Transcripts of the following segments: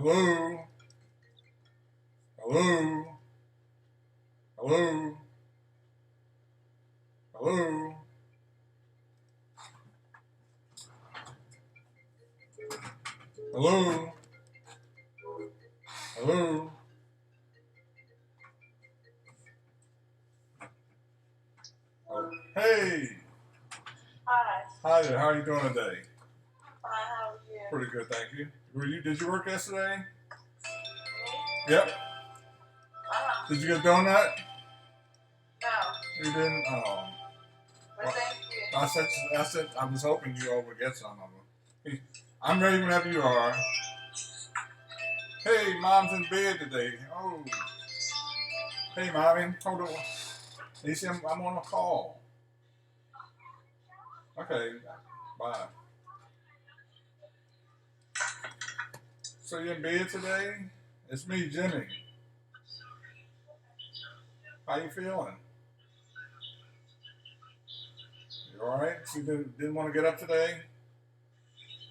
Hello? Hello? Hello? Hello? Hello? Hello? Oh, hey! Hi. Hi there, how are you doing today? Fine, how are you? Pretty good, thank you. Did you work yesterday? Me? Yep. Did you get a donut? No. You didn't? Oh. But Well, thank you. I was hoping you all would get some of them. I'm ready whenever you are. Hey, Mom's in bed today. Oh. Hey, Mommy. Hold on. You see, I'm on a call. Okay. Bye. So you in bed today? It's me, Jimmy. How you feeling? You all right? You didn't want to get up today?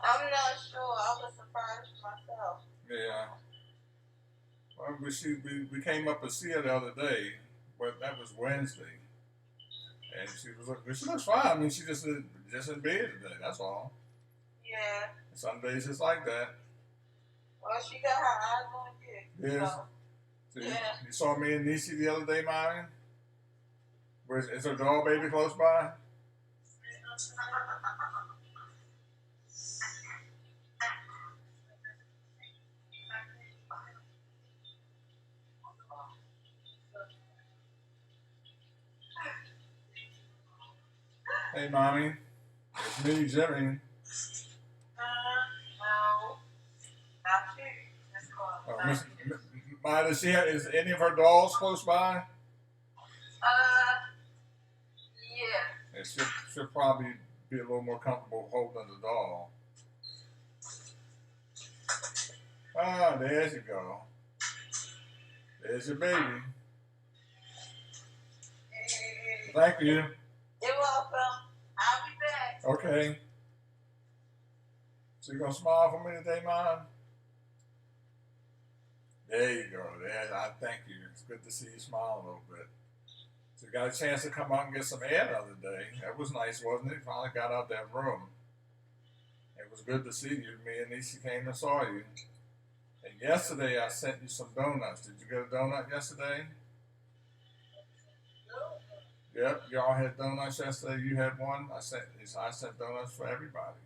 I'm not sure. I was surprised myself. Yeah. Well, we came up to see her the other day, but that was Wednesday, and she looks fine. I mean, she just in bed today. That's all. Yeah. Some days it's like that. Well, she got her eyes on you. Yes. So, So yeah. you saw me and Niecy the other day, Mommy? Is her dog baby close by? Hey, Mommy. It's me, Jimmy. No. Not you. That's Oh, called. Is any of her dolls close by? Yeah. And she'll probably be a little more comfortable holding the doll. Ah, there you go. There's your baby. Thank you. You're welcome. I'll be back. Okay. So you gonna smile for me today, Mom? There you go. There, I thank you. It's good to see you smile a little bit. So you got a chance to come out and get some air the other day. That was nice, wasn't it? Finally got out that room. It was good to see you. Me and Niecy came and saw you. And yesterday I sent you some donuts. Did you get a donut yesterday? Yep, y'all had donuts yesterday. You had one. I sent donuts for everybody.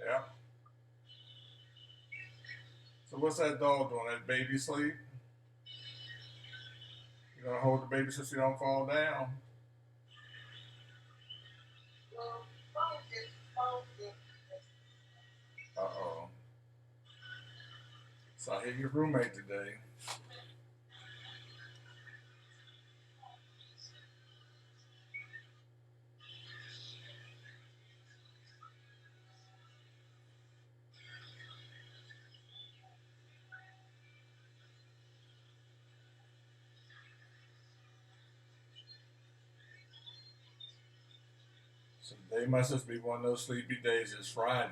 Yep. So what's that doll doing? That baby sleep? You're gonna hold the baby so she don't fall down. Uh-oh. So I hit your roommate today. So today must just be one of those sleepy days. It's Friday.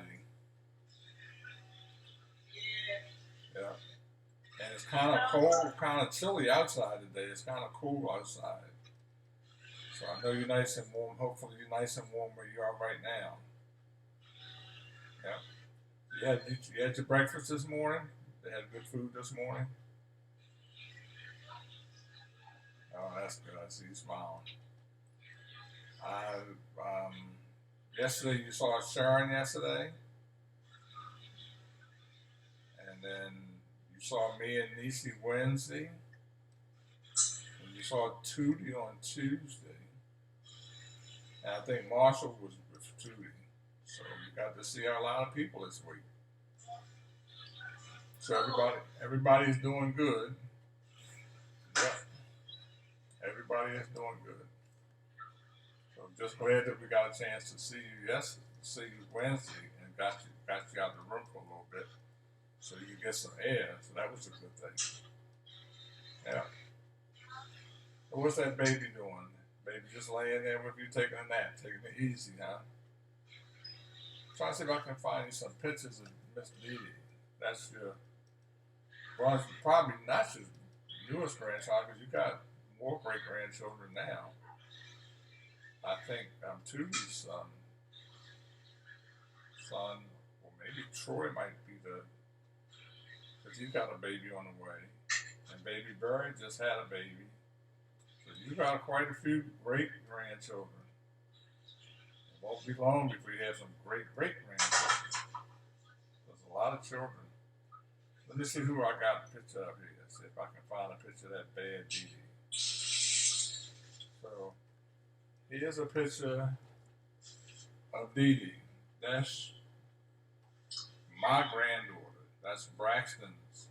Yeah. And it's kind of cold, kind of chilly outside today. It's kind of cool outside. So I know you're nice and warm. Hopefully you're nice and warm where you are right now. Yeah. You had your breakfast this morning? They had good food this morning? Oh, that's good. I see you smiling. Yesterday you saw Sharon yesterday. And then you saw me and Niecy Wednesday. And you saw Tootie on Tuesday. And I think Marshall was with Tootie. So you got to see a lot of people this week. So everybody's doing good. Yep. Everybody is doing good. So I'm just glad that we got a chance to see you Wednesday and got you out of the room for a little bit so you could get some air. So that was a good thing. Yeah. So what's that baby doing? Baby just laying there with you taking a nap, taking it easy, huh? Trying to see if I can find you some pictures of Miss Dee Dee. That's your, well, it's probably not your newest grandchild because you got more great grandchildren now. I think Tubi's son, or maybe Troy might be because he's got a baby on the way. And baby Barry just had a baby. So you got quite a few great grandchildren. It won't be long before you have some great great grandchildren. There's a lot of children. Let me see who I got a picture of here. See if I can find a picture of that bad Dee Dee. So here's a picture of Dee Dee. That's my granddaughter. That's Braxton's.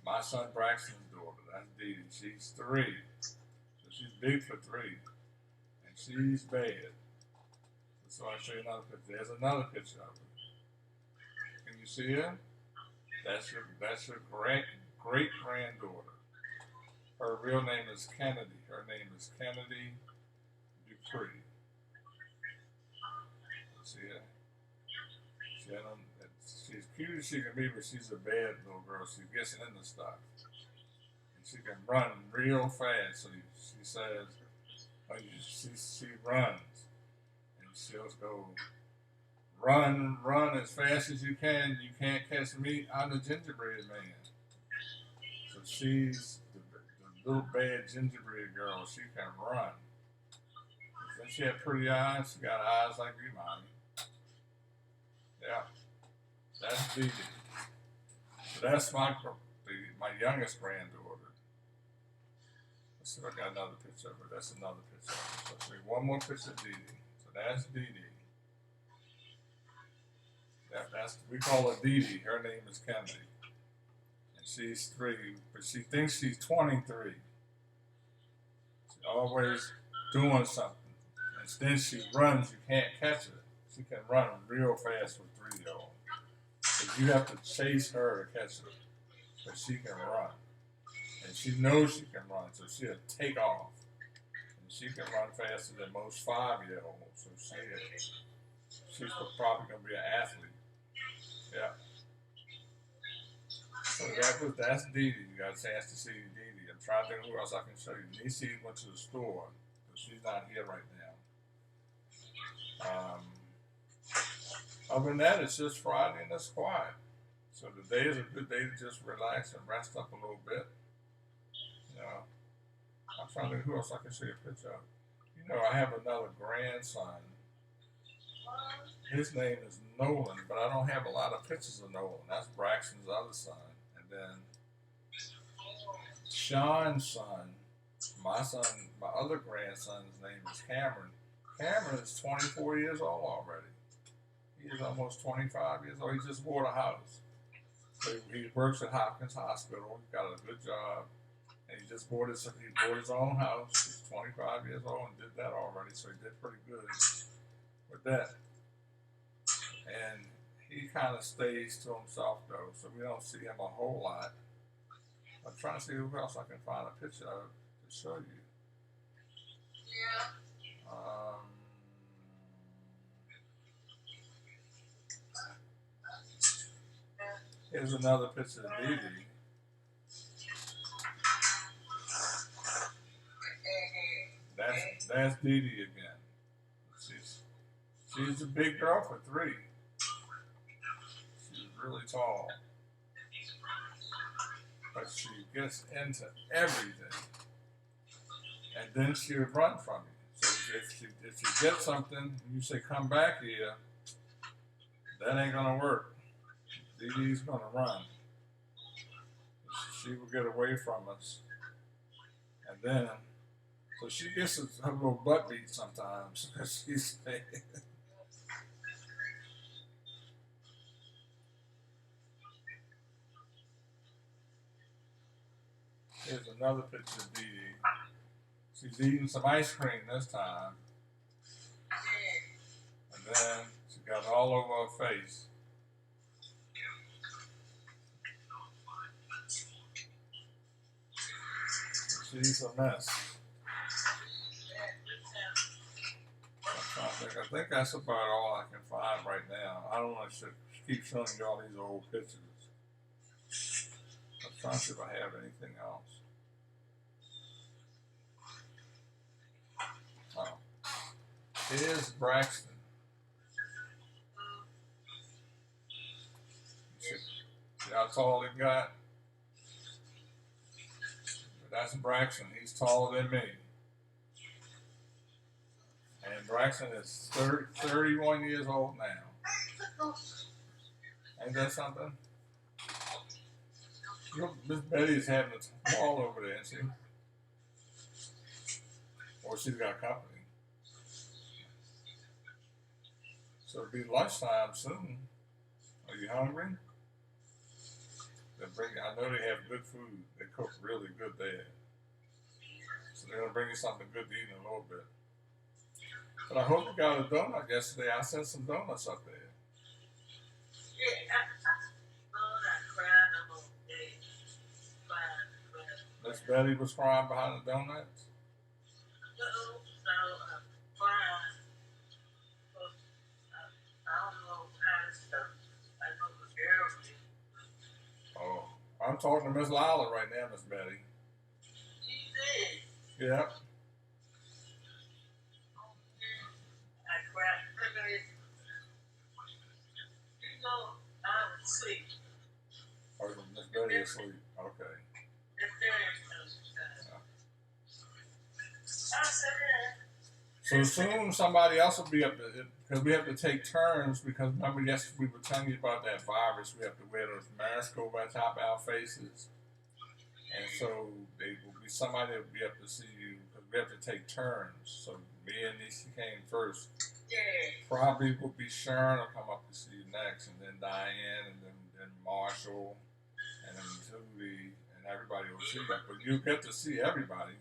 My son Braxton's daughter. That's Dee Dee. She's 3. So she's big for 3. And she's bad. So I'll show you another picture. There's another picture of her. Can you see her? That's your great granddaughter. Her real name is Kennedy. Her name is Kennedy Dupree. See her? She's cute as she can be, but she's a bad little girl. She gets into stuff. And she can run real fast. So she says, she runs. And she'll go, run as fast as you can. You can't catch me. I'm the gingerbread man. So she's the little bad gingerbread girl. She can run. And she had pretty eyes. She got eyes like you, mommy. Yeah. That's Dee Dee. So that's my youngest granddaughter. Let's see if I got another picture of her. That's another picture of her. So let's see, one more picture of Dee Dee. So that's Dee Dee. We call her Dee Dee. Her name is Kennedy. And she's 3, but she thinks she's 23. She's always doing something. And then she runs, you can't catch her. She can run real fast with 3-year-old. But you have to chase her to catch her. But she can run. And she knows she can run, so she'll take off. And she can run faster than most 5-year-olds. So she's probably going to be an athlete. Yeah. So that's Dee Dee. You got a chance to see Dee Dee. I'm trying to think who else I can show you. Niecy went to the store, but she's not here right now. Other than that, it's just Friday and it's quiet. So today is a good day to just relax and rest up a little bit. You know, I'm trying to think who else I can show you a picture of. You know, I have another grandson. His name is Nolan, but I don't have a lot of pictures of Nolan. That's Braxton's other son. And then Sean's son, my other grandson's name is Cameron. Cameron is 24 years old already. He is almost 25 years old. He just bought a house. So he works at Hopkins Hospital. He got a good job. And he bought his own house. He's 25 years old and did that already. So he did pretty good with that. And he kind of stays to himself, though, so we don't see him a whole lot. I'm trying to see who else I can find a picture of to show you. Yeah. Here's another picture of Dee Dee. That's Dee Dee again. She's a big girl for 3. She's really tall. But she gets into everything. And then she'll run from you. So if you get something and you say, come back here, that ain't going to work. Dee Dee's going to run. She will get away from us. And then, so she gets her little butt beat sometimes because she's bad. Here's another picture of Dee Dee. She's eating some ice cream this time. And then she got it all over her face. She's a mess. I think that's about all I can find right now. I don't want to keep showing you all these old pictures. I'm trying to see if I have anything else. Oh. Here's Braxton. See how tall he got? That's Braxton. He's taller than me. And Braxton is 31 years old now. Ain't that something? Look, Miss Betty's having a ball over there, isn't she? Or she's got company. So it'll be lunchtime soon. Are you hungry? I know they have good food. They cook really good there. So they're gonna bring you something good to eat in a little bit. But I hope you got a donut yesterday. I sent some donuts up there. Miss Betty was crying behind the donuts. Oh, I'm talking to Miss Lyla right now, Miss Betty. Yeah. Oh, Miss Betty is asleep. Okay. So soon somebody else will be up there because we have to take turns because remember yesterday we were telling you about that virus. We have to wear those masks over the top of our faces. And so they will be somebody that will be up to see you because we have to take turns. So me and Nisi came first. Probably will be Sharon will come up to see you next, and then Diane, and then Marshall, and then Judy, and everybody will see you. But you get to see everybody.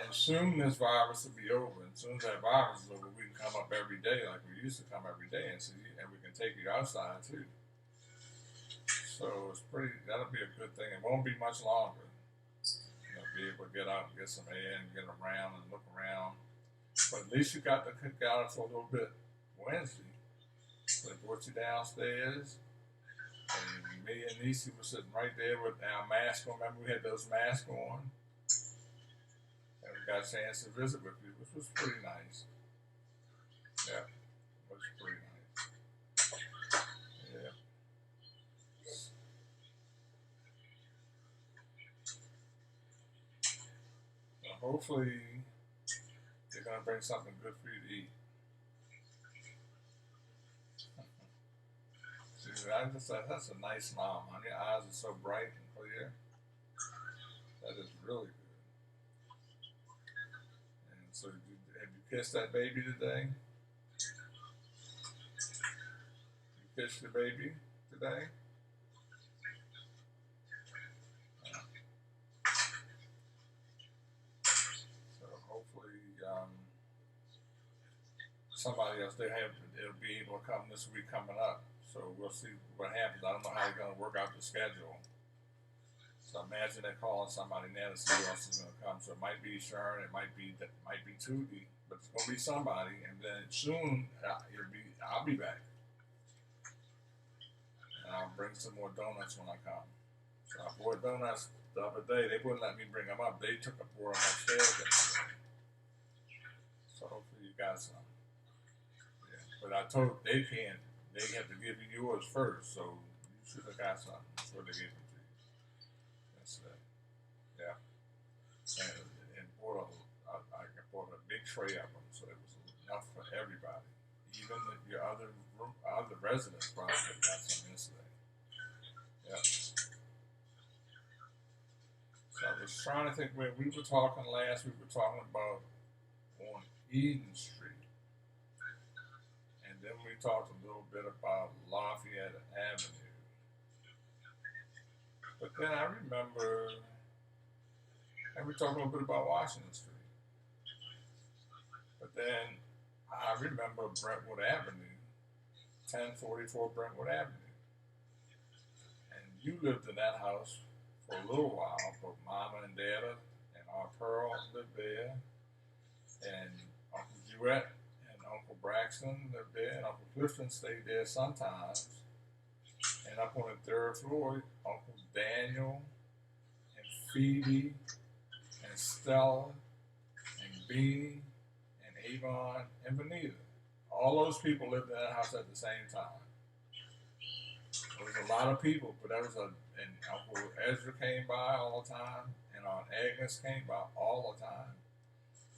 And soon this virus will be over. And soon as that virus is over, we can come up every day like we used to come every day and see you, and we can take you outside too. So that'll be a good thing. It won't be much longer. You'll be able to get out and get some air and get around and look around. But at least you got to cook out for a little bit Wednesday. They brought you downstairs. And me and Nisi were sitting right there with our mask on. Remember we had those masks on? And we got a chance to visit with you, which was pretty nice. Yeah, it was pretty nice. Yeah. So hopefully they're going to bring something good for you to eat. See, I just said, that's a nice smile, man. Your eyes are so bright and clear. That is really good. And so, have you kissed that baby today? You kissed your baby today? So hopefully, somebody else it'll be able to come this week coming up. So we'll see what happens. I don't know how they're going to work out the schedule. So imagine they're calling somebody now to see who else is going to come. So it might be Sharon, it might be Tootie, but it's going to be somebody. And then soon I'll be back, and I'll bring some more donuts when I come. So I bought donuts the other day. They wouldn't let me bring them up. They took them for them upstairs yesterday. So hopefully you got some. Yeah. But I told they can't. They have to give you yours first. So you should have got some before they gave them to you. Yeah. And I bought a big tray of them, so it was enough for everybody. Even your other residents probably got some yesterday. Yeah. So I was trying to think where we were talking last. We were talking about on Eden Street, and then we talked a little bit about Lafayette Avenue. But then I remember, and we talked a little bit about Washington Street. But then I remember Brentwood Avenue, 1044 Brentwood Avenue. And you lived in that house for a little while, but Mama and Dada and Aunt Pearl lived there, and Uncle Jewett and Uncle Braxton Jackson lived there, and Uncle Clifton stayed there sometimes. And up on the third floor, Uncle Daniel and Phoebe and Stella and Beanie and Avon and Benita. All those people lived in that house at the same time. There was a lot of people, but and Uncle Ezra came by all the time, and Aunt Agnes came by all the time,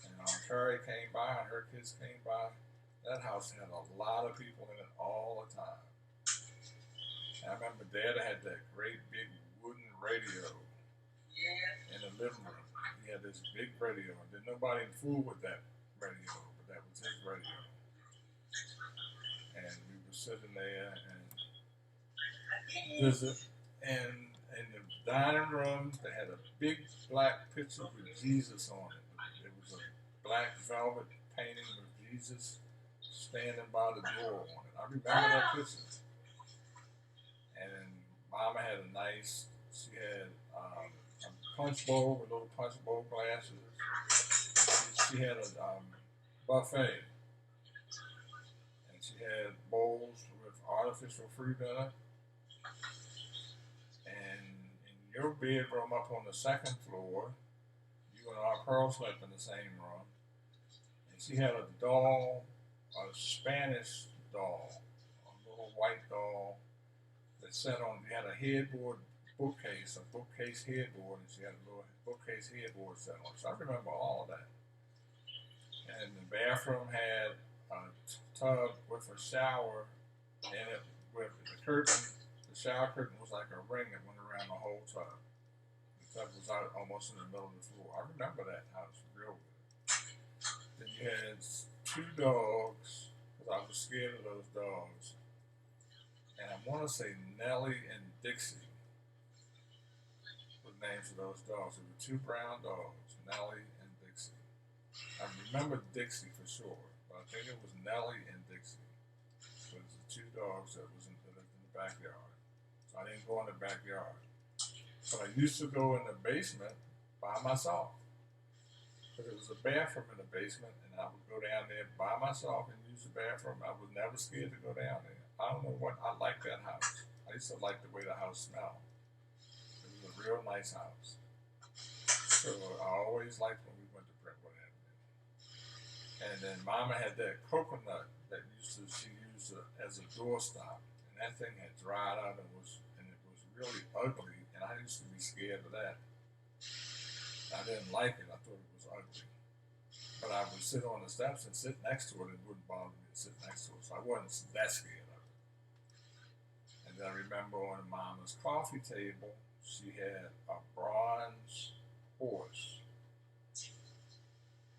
and Aunt Carrie came by, and her kids came by. That house had a lot of people in it all the time. And I remember Dad had that great big wooden radio in the living room. He had this big radio, and then nobody fooled with that radio, but that was his radio. And we were sitting there and visit, and in the dining room they had a big black picture with Jesus on it. It was a black velvet painting with Jesus standing by the door on it. I remember that picture. And Mama had she had a punch bowl with little punch bowl glasses. She had a buffet, and she had bowls with artificial fruit in it. And in your bedroom up on the second floor, you and our Pearl slept in the same room. And she had a doll, a Spanish doll, a little white doll that sat on. You had a headboard bookcase, a bookcase headboard, and she had a little bookcase headboard set on. So I remember all of that. And the bathroom had a tub with a shower in it with the curtain. The shower curtain was like a ring that went around the whole tub. The tub was out almost in the middle of the floor. I remember that house real good. Then you had 2 dogs, because I was scared of those dogs. And I want to say Nellie and Dixie were the names of those dogs. There were 2 brown dogs, Nellie and Dixie. I remember Dixie for sure, but I think it was Nellie and Dixie. So it was the 2 dogs that lived in the backyard. So I didn't go in the backyard. But I used to go in the basement by myself. Because there was a bathroom in the basement, and I would go down there by myself and use the bathroom. I was never scared to go down there. I don't know what, I liked that house. I used to like the way the house smelled. It was a real nice house. So I always liked when we went to Brentwood Avenue. And then Mama had that coconut that she used as a doorstop. And that thing had dried out and it was really ugly. And I used to be scared of that. I didn't like it. I thought it was ugly. But I would sit on the steps and sit next to it. It wouldn't bother me to sit next to it. So I wasn't that scared of it. And then I remember on Mama's coffee table, she had a bronze horse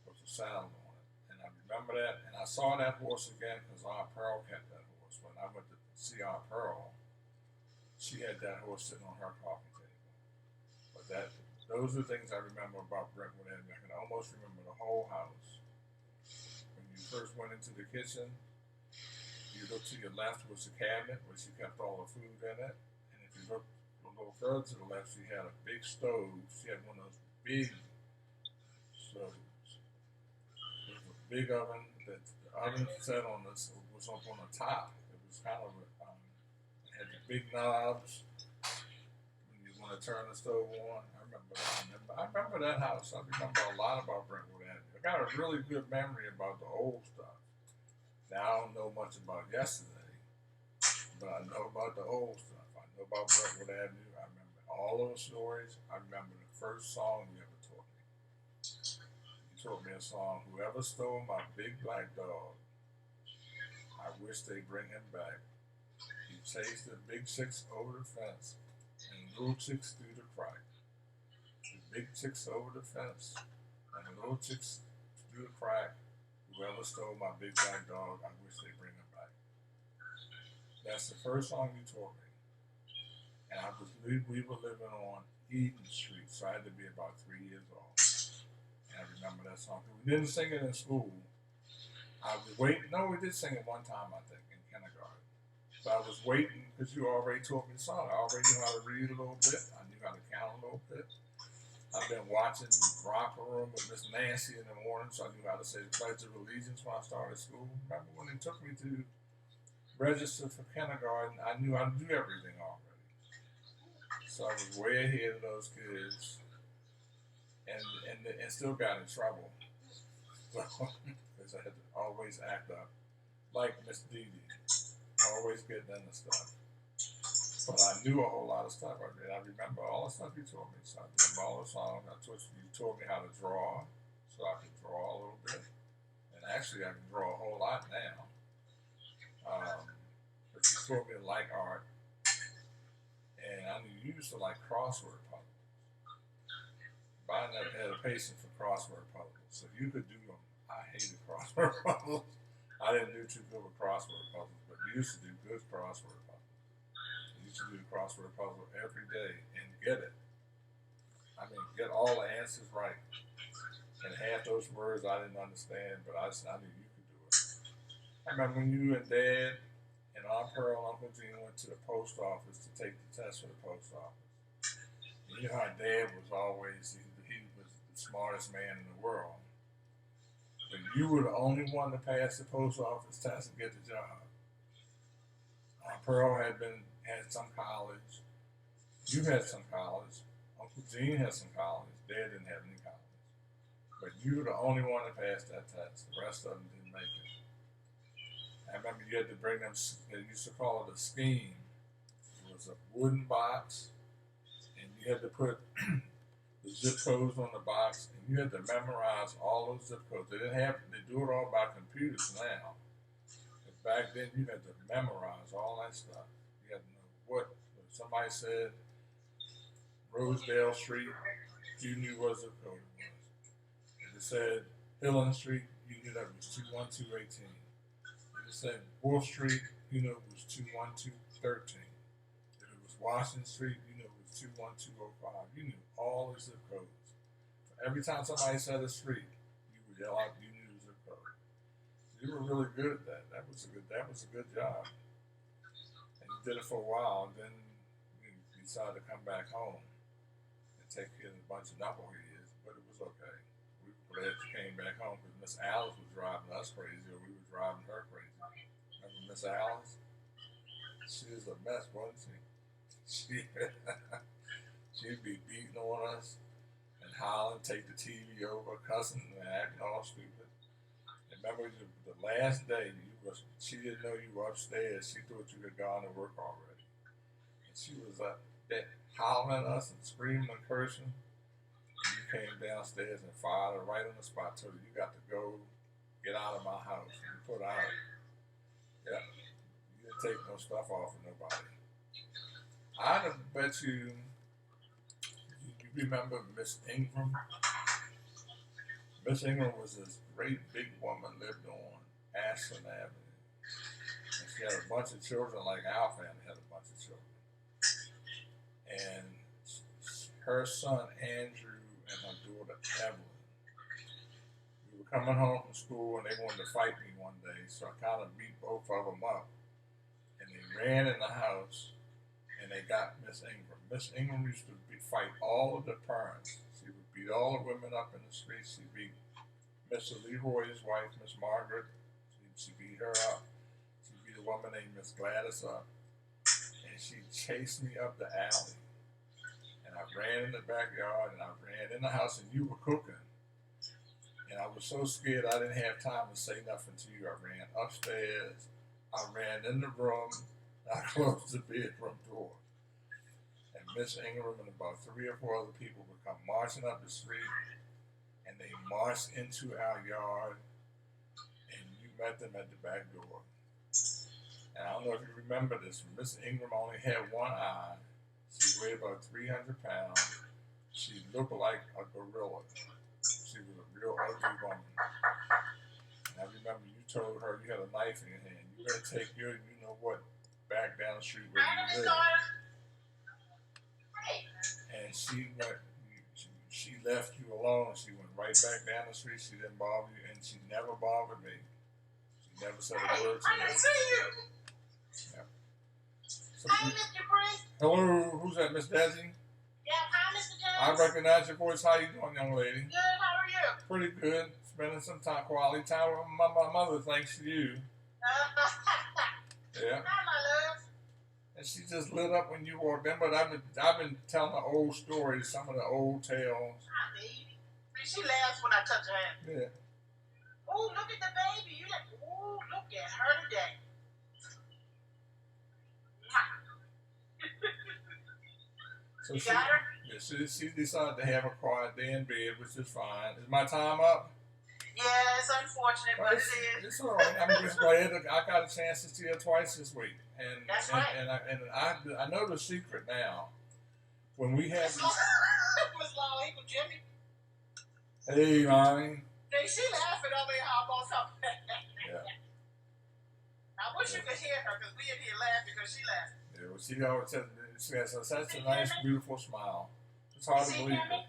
with a saddle on it. And I remember that. And I saw that horse again because Aunt Pearl kept that horse. When I went to see Aunt Pearl, she had that horse sitting on her coffee table. But those are the things I remember about Brentwood Avenue. I can almost remember the whole house. When you first went into the kitchen, you looked to your left was the cabinet where she kept all the food in it. And if you looked a little further to the left, she had a big stove. She had one of those big stoves. It was a big oven that the oven set on this was up on the top. It was kind of it had the big knobs when you want to turn the stove on. I remember that house. I remember a lot about Brentwood Avenue. I got a really good memory about the old stuff. Now I don't know much about yesterday, but I know about the old stuff. I know about Brentwood Avenue. I remember all those stories. I remember the first song you ever taught me. You taught me a song, "Whoever Stole My Big Black Dog, I Wish They'd Bring Him Back. He chased the big chicks over the fence and little chicks through the crack. Big chicks over the fence, and the little chicks through the crack. Whoever stole my big black dog, I wish they'd bring him back." That's the first song you taught me. And we were living on Eden Street, so I had to be about 3 years old. And I remember that song. We didn't sing it in school. I was waiting. No, we did sing it one time, I think, in kindergarten. But I was waiting because you already taught me the song. I already knew how to read a little bit. I knew how to count a little bit. I've been watching Romper Room with Miss Nancy in the morning, so I knew how to say the Pledge of Allegiance when I started school. Remember when they took me to register for kindergarten? I knew how to do everything already. So I was way ahead of those kids, and still got in trouble. So, because I had to always act up like Miss Dee Dee, always getting into stuff. But I knew a whole lot of stuff. I remember all the stuff you taught me. So I remember all the songs. You taught me how to draw, so I could draw a little bit. And actually, I can draw a whole lot now. But you taught me to like art, and I knew you used to like crossword puzzles. But I never had a patience for crossword puzzles, so you could do them. I hated crossword puzzles. I didn't do too good with crossword puzzles, but you used to do good crossword puzzles. You used to do the crossword puzzle every day and get it. I mean, get all the answers right. And half those words I didn't understand, but I knew you could do it. I remember when you and Dad and Aunt Pearl and Uncle Gene went to the post office to take the test for the post office. And you know how Dad was always, he was the smartest man in the world. But you were the only one to pass the post office test and get the job. Aunt Pearl had some college. You had some college. Uncle Gene had some college. Dad didn't have any college. But you were the only one to pass that test. The rest of them didn't make it. I remember you had to bring them, they used to call it a scheme. It was a wooden box, and you had to put the zip codes on the box, and you had to memorize all those zip codes. They do it all by computers now. But back then, you had to memorize all that stuff. You had to know what somebody said, Rosedale Street, you knew what zip code it was. If it said Hillen Street, you knew that was 21218. If it said Wolf Street, you knew it was 21213. If it was Washington Street, you knew it was 21205. You knew all the zip codes. So every time somebody said a street, you would yell out, you knew the zip code. So you were really good at that. That was a good job. And you did it for a while, and then you decided to come back home and take care of a bunch of knuckleheads, but it was okay. We were glad you came back home because Miss Alice was driving us crazy, or we were driving her crazy. Remember Miss Alice? She was a mess, wasn't she? She'd be beating on us and hollering, take the TV over, cussing and acting all stupid. And remember the last day she didn't know you were upstairs. She thought you had gone to work already. And she was up there hollering at us and screaming and cursing. And you came downstairs and fired her right on the spot. Told her, you got to go, get out of my house. And you put out. Yeah. You didn't take no stuff off of nobody. I'd bet you remember Miss Ingram. Miss Ingram was this great big woman, lived on Ashland Avenue. And she had a bunch of children, like our family had a bunch of children. And her son Andrew and her daughter Evelyn, we were coming home from school and they wanted to fight me one day, so I kind of beat both of them up. And they ran in the house and they got Miss Ingram. Miss Ingram used to fight all of the parents. She would beat all the women up in the streets. She beat Mr. Leroy's wife, Miss Margaret. She beat her up. She beat a woman named Miss Gladys up. And she chased me up the alley. And I ran in the backyard and I ran in the house and you were cooking. And I was so scared I didn't have time to say nothing to you. I ran upstairs. I ran in the room. I closed the bedroom door. And Miss Ingram and about 3 or 4 other people would come marching up the street, and they marched into our yard, and you met them at the back door. And I don't know if you remember this, Miss Ingram only had one eye. She weighed about 300 pounds. She looked like a gorilla. She was a real ugly woman. And I remember you told her you had a knife in your hand. You better take your, you know what, back down the street where you live. And she left you alone. She went right back down the street. She didn't bother you, and she never bothered me. She never said a word to me. So hi, Mr. Bruce. hello, who's that, Miss Desi? Yeah, hi, Mr. I recognize your voice. How you doing, young lady? Good, how are you? Pretty good. Spending some quality time with my mother, thanks to you. Yeah. Hi, my love. And she just lit up when you walked in. But I've been telling the old stories, some of the old tales. Hi, baby. She laughs when I touch her hand. Yeah. Oh, look at the baby. Oh, look at her today. So you got her? Yeah, she decided to have a quiet day in bed, which is fine. Is my time up? Yeah, it's unfortunate, but it is. It's all right. I'm just glad that I got a chance to see her twice this week. And That's right. And I know the secret now. When we have Miss Lyla, Jimmy. Hey, mommy. Hey, she laughing over here about something. Yeah. I wish you could hear her because we in here laughing because she laughing. Yeah, well, she always says she has such a nice, beautiful smile. It's hard to believe it.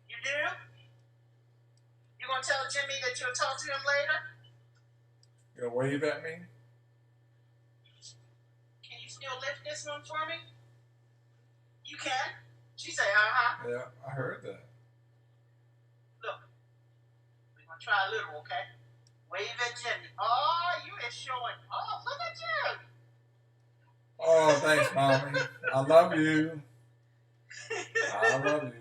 You do? You gonna tell Jimmy that you'll talk to him later? You gonna wave at me? Can you still lift this one for me? You can? She say, uh-huh. Yeah, I heard that. Look, we're gonna try a little, okay? Wave at Jimmy. Oh, you is showing. Oh, look at you. Oh, thanks, mommy. I love you. I love you.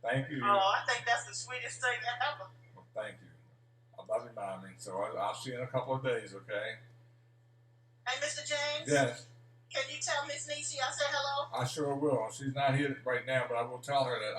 Thank you. Oh, I think that's the sweetest thing ever. Well, thank you. I love you, mommy. So I'll see you in a couple of days, okay? Hey, Mr. James? Yes. Can you tell Miss Niecy I said hello? I sure will. She's not here right now, but I will tell her that